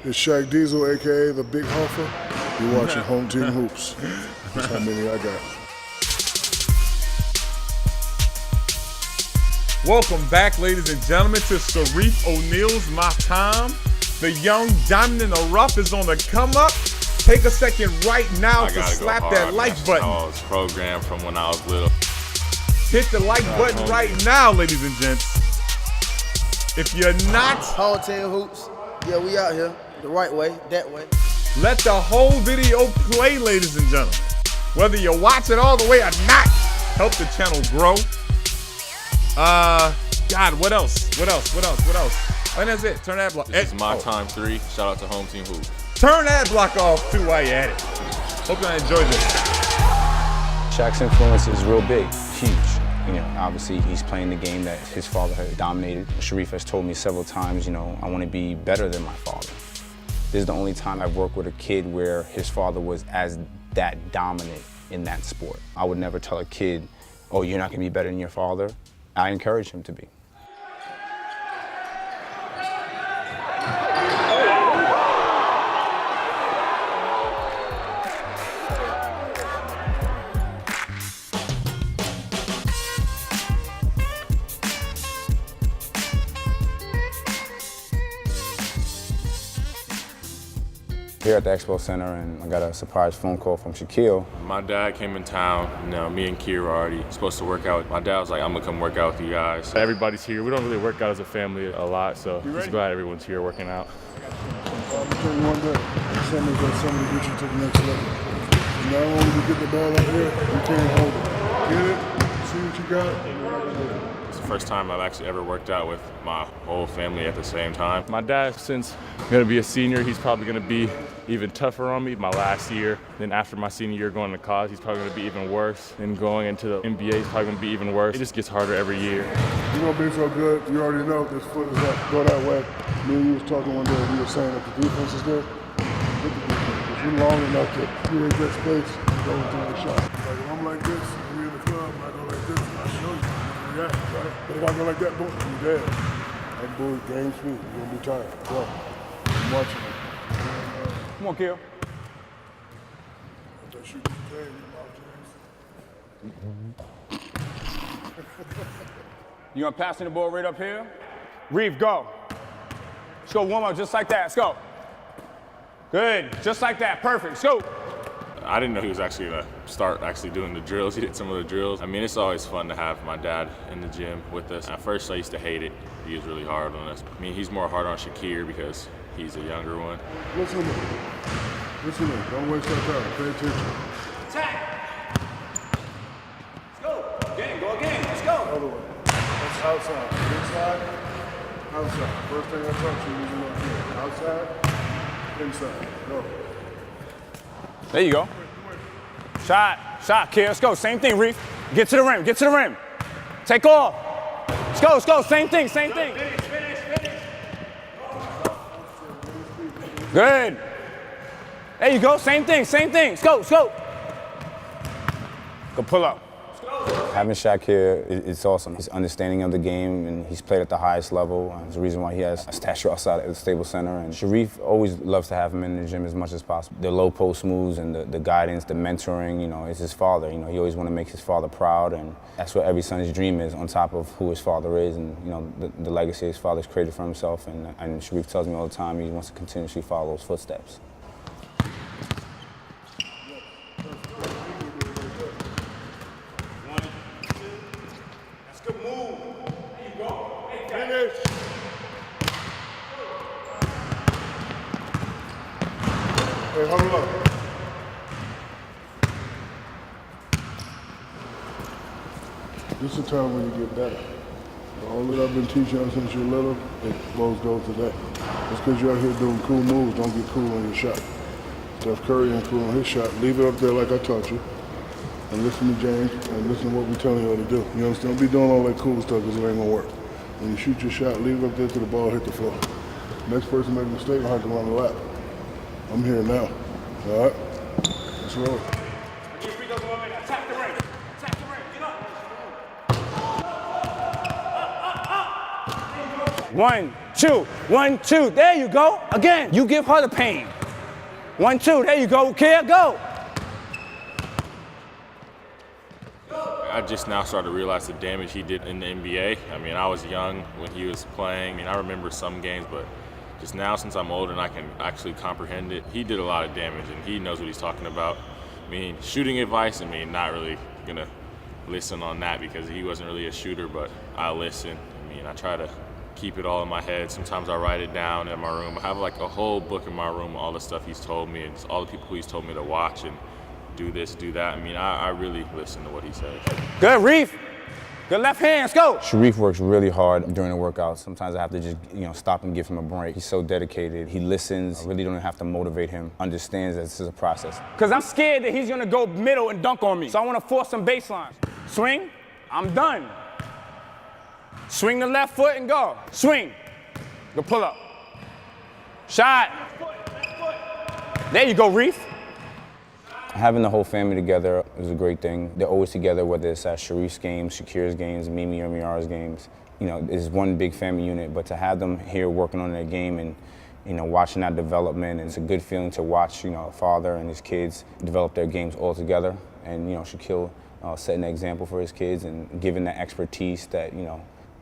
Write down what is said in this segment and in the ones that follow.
It's Shaq Diesel, a.k.a. the Big Hoffer. You're watching Home Team Hoops. That's how many I got. Welcome back, ladies and gentlemen, to Shareef O'Neal's My Time. The young diamond in the rough is on the come up. Take a second right now to slap that like button. I was programmed from when I was little. Hit the like button right now, ladies and gents. If you're not, Home Team Hoops. Yeah, we out here. The right way, that way. let the whole video play, ladies and gentlemen. Whether you watch it all the way or not, help the channel grow. God, what else? And that's it. Turn that block. This is My Time 3. Shout out to Home Team Hoops. Turn that block off too while you're at it. Hope you enjoyed this. Shaq's influence is real big, huge. You know, obviously he's playing the game that his father had dominated. Shareef has told me several times, you know, I want to be better than my father. This is the only time I've worked with a kid where his father was as that dominant in that sport. I would never tell a kid, oh, you're not going to be better than your father. I encourage him to be. Here at the Expo Center, and I got a surprise phone call from Shaquille. My dad came in town. You know, me and Kier were already supposed to work out. My dad was like, I'm gonna come work out with you guys. Everybody's here. We don't really work out as a family a lot, so just glad everyone's here working out. I'm tell you one day, somebody's got somebody to get you to the next level. And not only do you get the ball out here, you can't hold it. Get it, see what you got, and you're not gonna do it. It's the first time I've actually ever worked out with my whole family at the same time. My dad, since I'm gonna be a senior, he's probably gonna be even tougher on me my last year. Then after my senior year going to college, he's probably gonna be even worse. And going into the NBA, he's probably gonna be even worse. It just gets harder every year. You're gonna be so good, you already know this foot is up, go that way. Me and you was talking one day, we were saying that the defense is good. Look at the defense. If you're long enough to create that space, go into the shot. Like if I'm like this, and we in the club, and I go like this, and I show you, you react, right? But if I go like that, boom, you're dead. That bull game speed, you're gonna be tired. Go. I'm watching you. Come on, Kill. That shoot this game, you know, You gonna pass the ball right up here? Reef, go. Let's go warm up just like that. Let's go. Good, just like that. Perfect. Let's go. I didn't know he was actually gonna start doing the drills. He did some of the drills. I mean, it's always fun to have my dad in the gym with us. At first, I used to hate it. He was really hard on us. I mean, he's more hard on Shakir because he's a younger one. Listen to me. Listen to me. Don't waste that time. Pay attention. Attack. Let's go. Again, go again. Let's go. Other way. That's outside. Inside, outside. First thing I taught you, using that here. Outside, inside. Go. There you go. Shot, kid. Let's go. Same thing, Reef. Get to the rim. Take off. Let's go. Same thing. Finish. Good. There you go. Same thing. Let's go. Go pull up. Having Shaq here, it's awesome. His understanding of the game, and he's played at the highest level. There's a reason why he has a statue outside at the Staples Center. And Shareef always loves to have him in the gym as much as possible. The low post moves and the guidance, the mentoring, you know, is his father. You know, he always want to make his father proud, and that's what every son's dream is, on top of who his father is and, you know, the legacy his father's created for himself. And Shareef tells me all the time he wants to continuously follow those footsteps. Hey, hold up. This is the time when you get better. All that I've been teaching you since you're little, it goes today. Just because you're out here doing cool moves, don't get cool on your shot. Steph Curry ain't cool on his shot. Leave it up there like I taught you. And listen to James, and listen to what we're telling you to do. You understand? Don't be doing all that cool stuff because it ain't gonna work. When you shoot your shot, leave it up there till the ball hit the floor. Next person make a mistake, I'll have to run the lap. I'm here now. All right? Let's roll. Attack the ring. Get up. 1, 2. 2. 1, 2. There you go. Again, you give her the pain. 1, 2. There you go. Kia, go. I just now started to realize the damage he did in the NBA. I mean, I was young when he was playing. I mean, I remember some games, but just now since I'm older and I can actually comprehend it, he did a lot of damage and he knows what he's talking about. I mean, shooting advice, I mean, not really gonna listen on that because he wasn't really a shooter, but I listen. I mean, I try to keep it all in my head. Sometimes I write it down in my room. I have like a whole book in my room, all the stuff he's told me and all the people who he's told me to watch and do this, do that. I mean, I really listen to what he says. Good, Reef. Good left hand, let's go. Shareef works really hard during the workout. Sometimes I have to just, stop and give him a break. He's so dedicated. He listens. I really don't have to motivate him. Understands that this is a process. Because I'm scared that he's going to go middle and dunk on me. So I want to force some baselines. Swing, I'm done. Swing the left foot and go. Swing. Go pull up. Shot. There you go, Reef. Having the whole family together is a great thing. They're always together, whether it's at Shareef's games, Shakir's games, Mimi or Miara's games. It's one big family unit, but to have them here working on their game and, watching that development, it's a good feeling to watch, a father and his kids develop their games all together. And, Shaquille setting an example for his kids and giving that expertise that,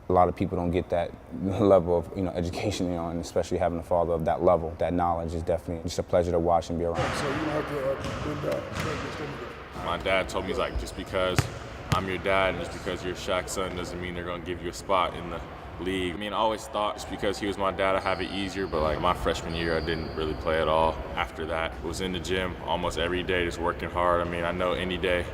a lot of people don't get that level of, education, and especially having a father of that level, that knowledge is definitely just a pleasure to watch and be around. So you don't have to bend down. My dad told me, he's like, just because I'm your dad and just because you're Shaq's son doesn't mean they're gonna give you a spot in the league. I mean, I always thought just because he was my dad, I'd have it easier, but like my freshman year, I didn't really play at all. After that, I was in the gym almost every day, just working hard. I mean, I know any day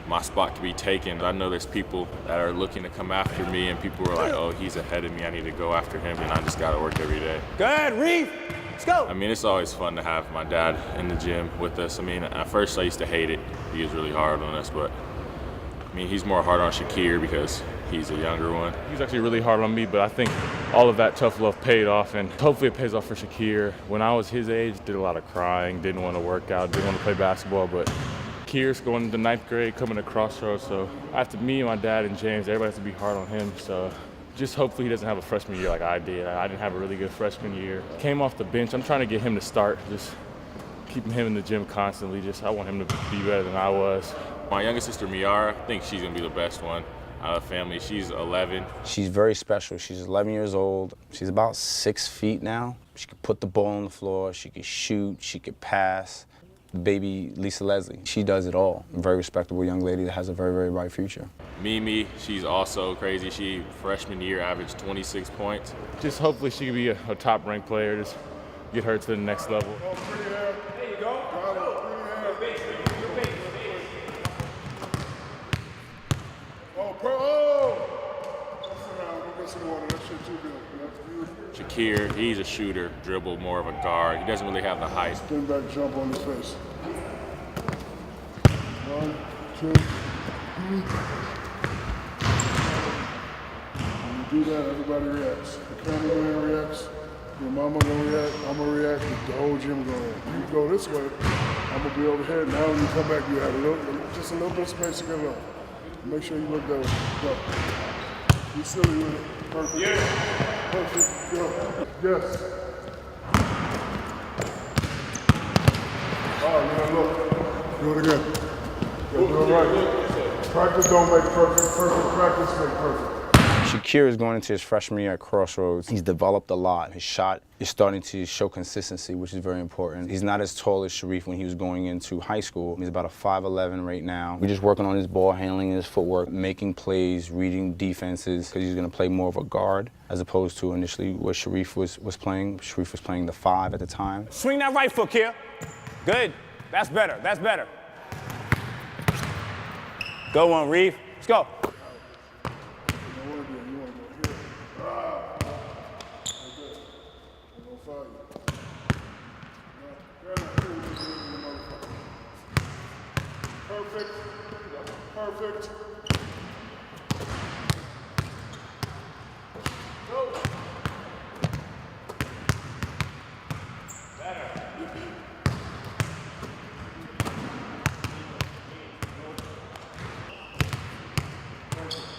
my spot could be taken. I know there's people that are looking to come after me and people are like, oh, he's ahead of me, I need to go after him, and I just gotta work every day. Good, Reef, let's go. I mean, it's always fun to have my dad in the gym with us. I mean, at first I used to hate it. He was really hard on us, but I mean, he's more hard on Shakir because he's a younger one. He's actually really hard on me, but I think all of that tough love paid off, and hopefully it pays off for Shakir. When I was his age, did a lot of crying, didn't want to work out, didn't want to play basketball, but Shakir's going into 9th grade, coming to Crossroads, so after me and my dad and James, everybody has to be hard on him, so just hopefully he doesn't have a freshman year like I did. I didn't have a really good freshman year. Came off the bench. I'm trying to get him to start, just keeping him in the gym constantly. I want him to be better than I was. My youngest sister, Miara, I think she's gonna be the best one out of the family. She's 11. She's very special. She's 11 years old. She's about 6 feet now. She could put the ball on the floor. She could shoot. She could pass. Baby Lisa Leslie, she does it all. A very respectable young lady that has a very, very bright future. Mimi, she's also crazy. She, freshman year, averaged 26 points. Just hopefully she can be a top-ranked player, just get her to the next level. There you go. Shakir, he's a shooter, dribble more of a guard. He doesn't really have the height. Stand back, jump on his face. 1, 2, 3. When you do that, everybody reacts. The cameraman reacts. Your mama gonna react. I'm gonna react. The whole gym gonna react. You go this way, I'm gonna be over here. Now when you come back, you have just a little bit of space to get up. Make sure you look that way. Go. Be silly with it. Perfect. Yeah. Perfect. Go. Yes. All right, now look. Do it again. Do it right. Practice don't make perfect. Perfect practice make perfect. Shakir is going into his freshman year at Crossroads. He's developed a lot. His shot is starting to show consistency, which is very important. He's not as tall as Shareef when he was going into high school. He's about a 5'11" right now. We're just working on his ball handling, his footwork, making plays, reading defenses, because he's going to play more of a guard as opposed to initially what Shareef was playing. Shareef was playing the 5 at the time. Swing that right foot, Kia. Good. That's better. That's better. Go on, Reef. Let's go. Perfect. Perfect. Go. Better.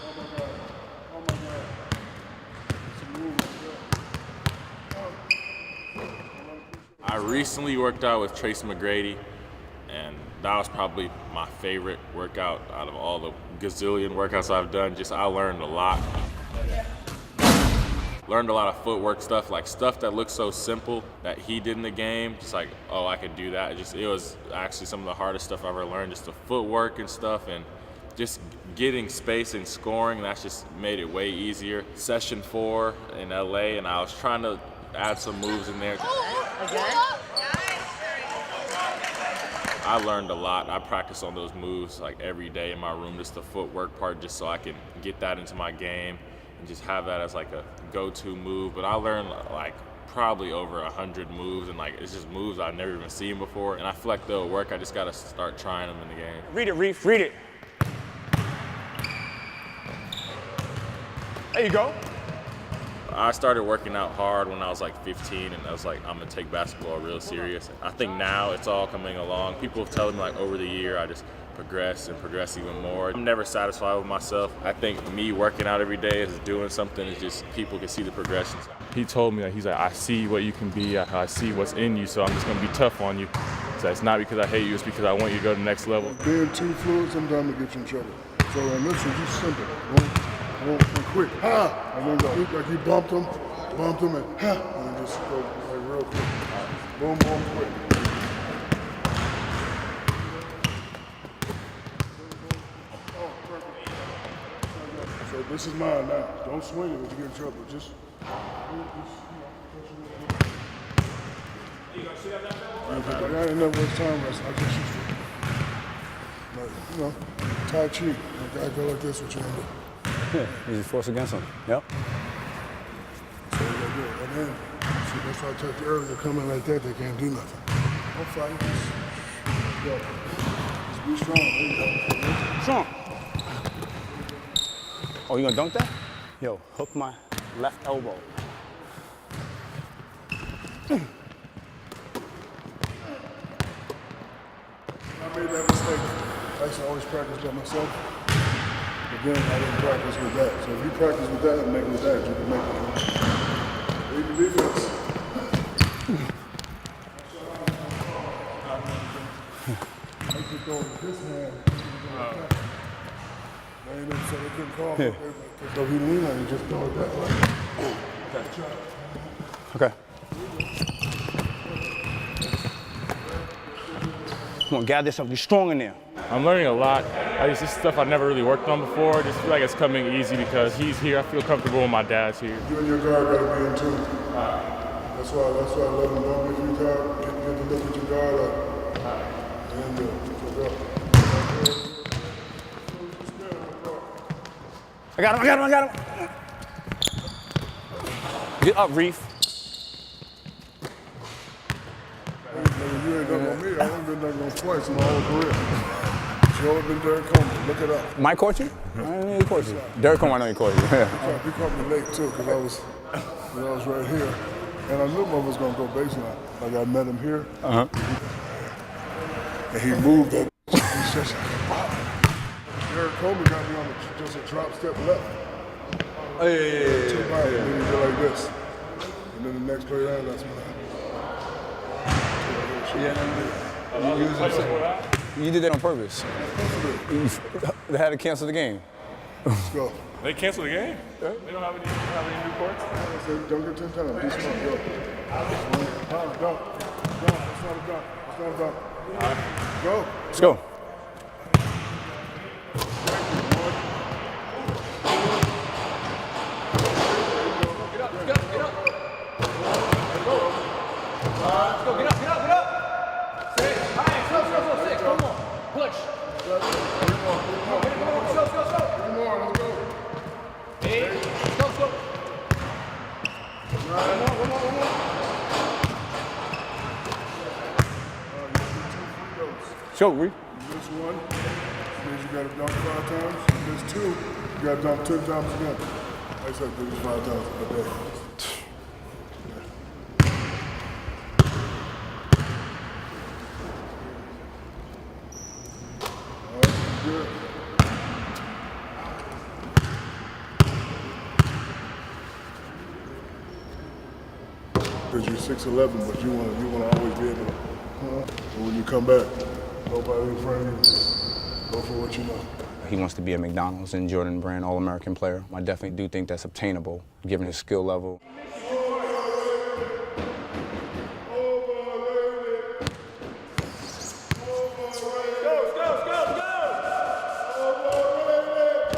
Oh my God. Oh my God. It's a move right there. I recently worked out with Tracy McGrady, and that was probably my favorite workout out of all the gazillion workouts I've done. I learned a lot. Learned a lot of footwork stuff, like stuff that looks so simple that he did in the game. Just like, oh, I could do that. It was actually some of the hardest stuff I ever learned, just the footwork and stuff, and just getting space and scoring. That's just made it way easier. Session 4 in LA, and I was trying to add some moves in there. I learned a lot. I practice on those moves like every day in my room, just the footwork part, just so I can get that into my game and just have that as like a go-to move. But I learned like probably over 100 moves, and like it's just moves I've never even seen before. And I feel like they'll work. I just gotta start trying them in the game. Read it, Reef, read it. There you go. I started working out hard when I was like 15, and I was like, I'm gonna take basketball real serious. I think now it's all coming along. People have told me like over the year I just progress even more. I'm never satisfied with myself. I think me working out every day is doing something. It's just people can see the progressions. He told me that he's like, I see what you can be. I see what's in you, so I'm just gonna be tough on you. So it's not because I hate you, it's because I want you to go to the next level. Being too fluid sometimes it gets you in trouble. So in this one, just simple. Boom, quick, ha! And then go, like you bumped him, and ha! And then just go like real quick. Boom, boom, quick. Oh, perfect. So this is mine now. Don't swing it when you get in trouble. Just. I ain't never waste time wrestling. I just used to. Like, you know, Tai Chi. Like I go like this, what you gonna do? Yeah, you just force against him. Yep. So you gotta do it. And then, see, that's why I told you earlier, coming like that, they can't do nothing. Don't fight. Just be strong. There you go. Strong. Oh, you gonna dunk that? Yo, hook my left elbow. I made that mistake. I used to always practice by myself. But then I didn't practice with that. So if you practice with that and make with that, you can make it. Read the defense. I could go with this hand. I ain't never said they couldn't call it. So he leaned on it, just throw it that way. Okay. Come on, gather yourself. Be strong in there. I'm learning a lot. This is stuff I've never really worked on before. I just feel like it's coming easy because he's here. I feel comfortable when my dad's here. You and your guard gotta be in tune. That's why I let him don't get you guard. Get to look at your guard up. And go. I got him. Get up, Reef. You ain't done on me. I ain't been done on twice in my whole career. You only been Derek Coleman. Look it up. Mike coach you? I didn't know he coached you. Derek Coleman, I know he coached you. He caught me late too, because I was right here. And I knew I was gonna go baseline. Like I met him here. And he moved that. He's just Derek Coleman got me on just a drop step left. Oh, yeah. Too high, and then he did like this. And then the next play down, that's when You did that on purpose. They had to cancel the game. Let's go. They canceled the game? They don't have any new courts? Don't get 10 times. Be smart. Go. Dunk. It's not a dunk. Go. Let's go. Show, Reef. This one means you got to dunk 5 times. This 2, you got to dunk 10 times again. I said do this 5 times a day. All right, good. Because you're 6'11", but you want to always you come back, nobody in front of you. Go for what you know. He wants to be a McDonald's and Jordan Brand All-American player. I definitely do think that's obtainable, given his skill level.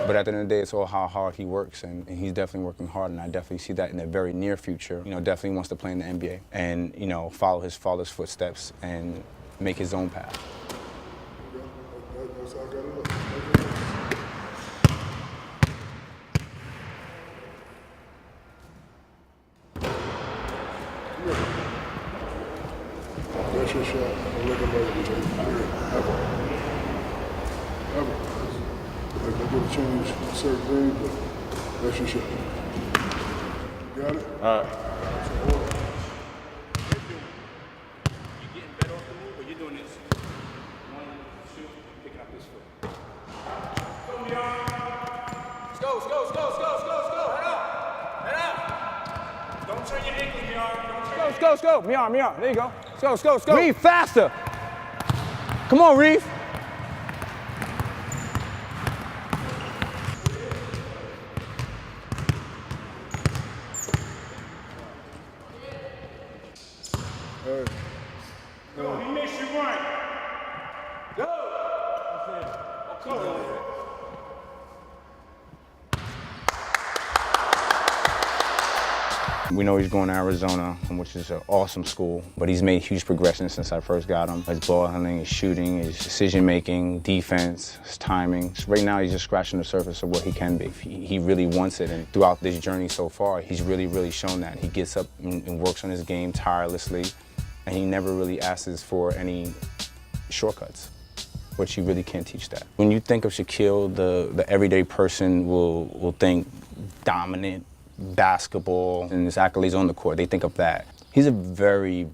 But at the end of the day, it's all how hard he works, and he's definitely working hard, and I definitely see that in the very near future. Definitely wants to play in the NBA and, follow his father's footsteps and make his own path. That's how I got it look. That's your shot. Don't look at me. Ever. Like, they're going to change certain things, but that's your shot. Got it? You're getting better off the move, but you're doing this. 1, 2, picking up this foot. Go. Head up. Don't turn your ankle, Miar. Go. Miar. There you go. Let's go. Reef, faster. Come on, Reef. He makes you run. Go. Come on. We know he's going to Arizona, which is an awesome school, but he's made huge progressions since I first got him. His ball handling, his shooting, his decision-making, defense, his timing. Right now, he's just scratching the surface of what he can be. He really wants it, and throughout this journey so far, he's really shown that. He gets up and works on his game tirelessly, and he never really asks for any shortcuts, which you really can't teach that. When you think of Shaquille, the everyday person will think dominant, basketball, and his accolades on the court. They think of that. He's a very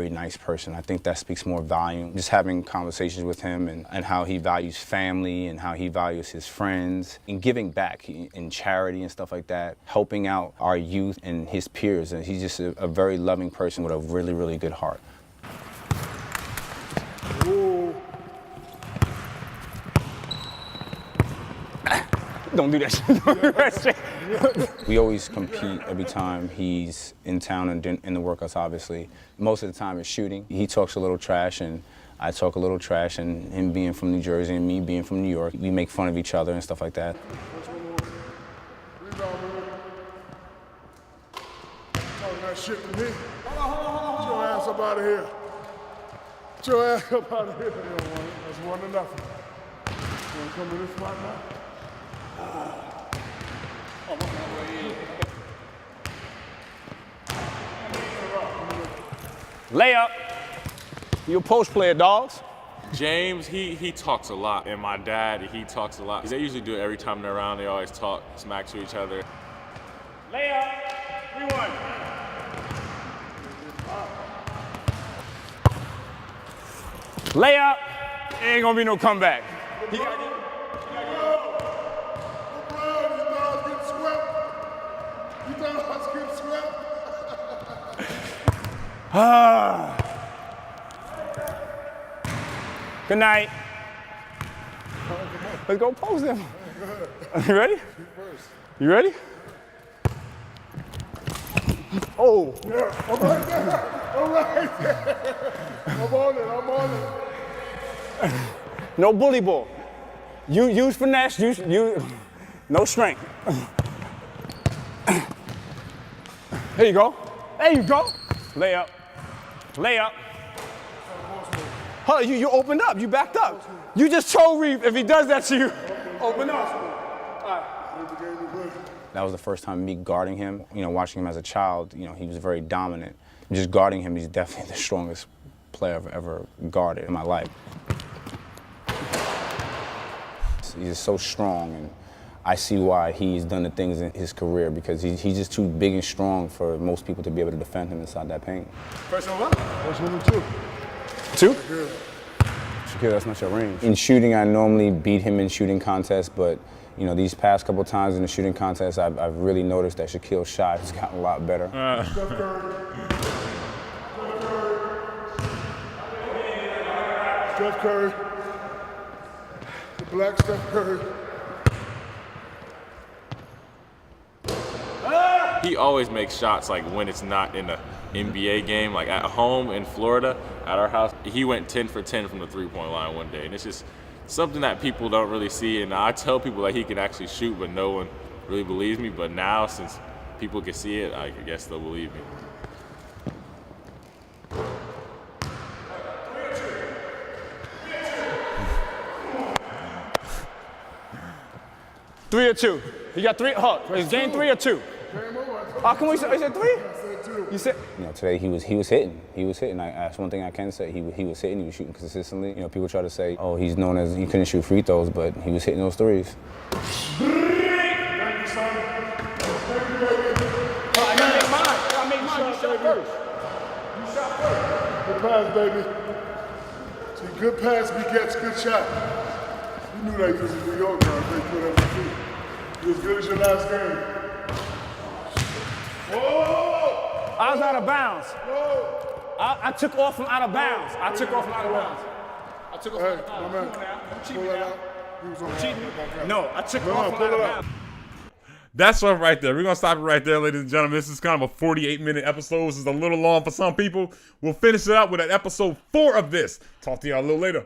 nice person. I think that speaks more volume. Just having conversations with him and how he values family and how he values his friends and giving back in charity and stuff like that, helping out our youth and his peers. And he's just a very loving person with a really good heart. Ooh. Don't do that shit. Don't do that shit. We always compete every time he's in town and in the workouts, obviously. Most of the time it's shooting. He talks a little trash and I talk a little trash, and him being from New Jersey and me being from New York, we make fun of each other and stuff like that. Rebound, man. Talking that shit to me. Hold on. Get your ass up out of here. Get your ass up out of here. That's 1-0. You want to come to this spot now? Layup. You a post player, dogs. James, he talks a lot, and my dad, he talks a lot. They usually do it every time they're around. They always talk smack to each other. Layup. 3-1. Layup. Ain't gonna be no comeback. He got it. Good night. Let's go post him. You ready? You ready? Oh. Yeah, I'm right there. I'm right there. I'm on it. No bully ball. You use finesse. You no strength. There you go. Layup. Huh, you opened up. You backed up. You just told Reef if he does that to you, open up. That was the first time me guarding him. Watching him as a child, he was very dominant. Just guarding him, he's definitely the strongest player I've ever guarded in my life. He's just so strong, and I see why he's done the things in his career, because he's just too big and strong for most people to be able to defend him inside that paint. First one, what? First one, 2. 2? Shaquille, that's not your range. In shooting, I normally beat him in shooting contests, but these past couple times in the shooting contest, I've really noticed that Shaquille's shot has gotten a lot better. Steph Curry. The black Steph Curry. He always makes shots like when it's not in a NBA game, like at home in Florida, at our house. He went 10 for 10 from the three-point line one day, and it's just something that people don't really see. And I tell people that he can actually shoot, but no one really believes me. But now, since people can see it, I guess they'll believe me. Three or two. You got three. Is game 3 or 2? How come we said 3? You said. Today he was hitting. He was hitting. That's one thing I can say. He was hitting. He was shooting consistently. People try to say, oh, he's known as he couldn't shoot free throws, but he was hitting those threes. I gotta make mine. You shot first. Good pass, baby. See, good pass begets good shot. You knew that you was in New York now. They put up the feet. You as good as your last game. Whoa! I was out of bounds. Whoa! I took off from out of bounds. Hey, my man, pull that out. He was on the No, I took off from out of bounds. That's one right there. We're going to stop it right there, ladies and gentlemen. This is kind of a 48-minute episode. This is a little long for some people. We'll finish it out with an episode 4 of this. Talk to y'all a little later.